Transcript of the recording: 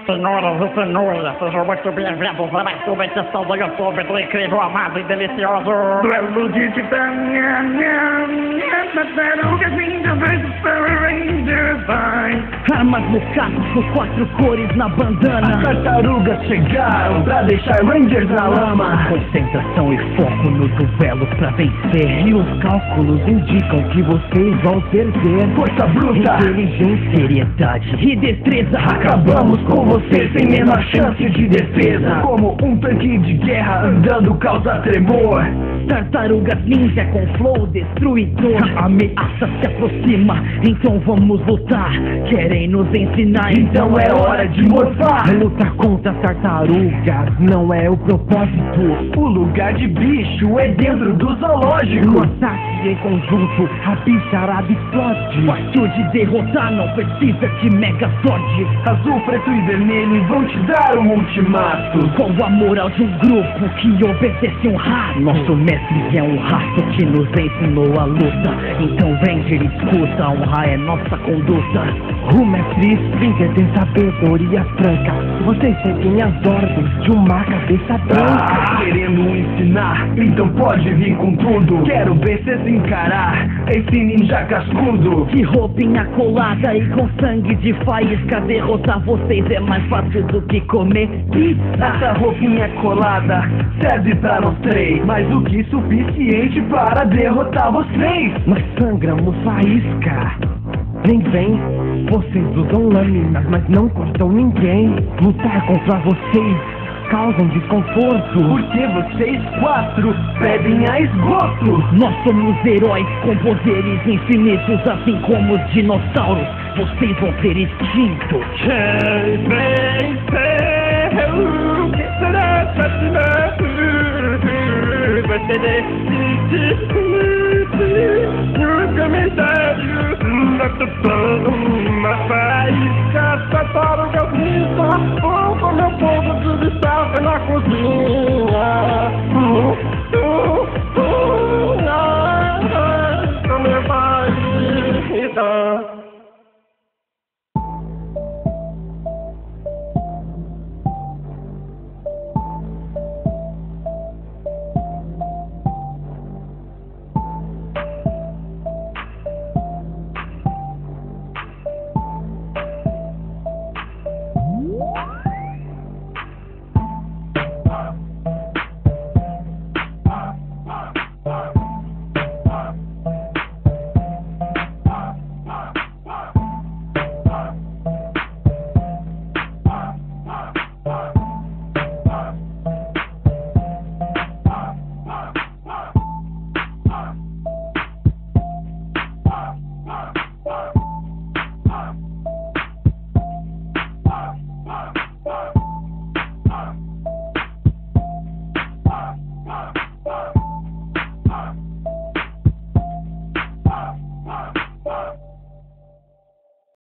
Senhoras e senhores, sejam muito bem-vindos a mais uma edição do YouTube do incrível, amado e delicioso Duelo de Titã. Tartarugas Ninja vs Power Rangers, vai. Armas no casco com 4 cores na bandana. As tartarugas chegaram pra deixar Rangers na lama. Concentração e foco no duelo pra vencer. E os cálculos indicam que vocês vão perder. Força bruta, inteligência, seriedade e destreza. acabamos com vocês sem menor chance de defesa. Como um tanque de guerra andando causa tremor. Tartarugas ninja com flow destruidor. A ameaça se aproxima, então vamos lutar. Querem nos ensinar, Então é hora de morfar. Lutar contra tartarugas não é o propósito. O lugar de bicho é dentro do No zoológico. ataque em conjunto, a bicharada explode. Fácil de derrotar, não precisa de Megazord. Azul, preto e vermelho vão te dar um ultimato. Com a moral de um grupo que obedece um rato. Nosso mestre é um rato que nos ensinou a luta. Então Ranger, escuta, honrar é nossa conduta. O mestre Splinter tem sabedoria franca. Vocês seguem as ordens de uma cabeça branca. Querendo ensinar, então pode vir com tudo. Quero ver cês encarar esse ninja cascudo. De roupinha colada e com sangue de faísca, derrotar vocês é mais fácil do que comer pizza. Essa roupinha colada serve pra nós três, mais do que suficiente para derrotar vocês. Nós sangramos faísca. Nem vem, vocês usam lâminas, mas não cortam ninguém. Lutar contra vocês causam desconforto. Porque vocês quatro pedem a esgoto. Nós somos heróis com poderes infinitos, assim como os dinossauros. Vocês vão ser extintos. Você decide os comentários na faísca, tartarugas ninja, fogo meu povo de destaque na cozinha. Como faísca. What?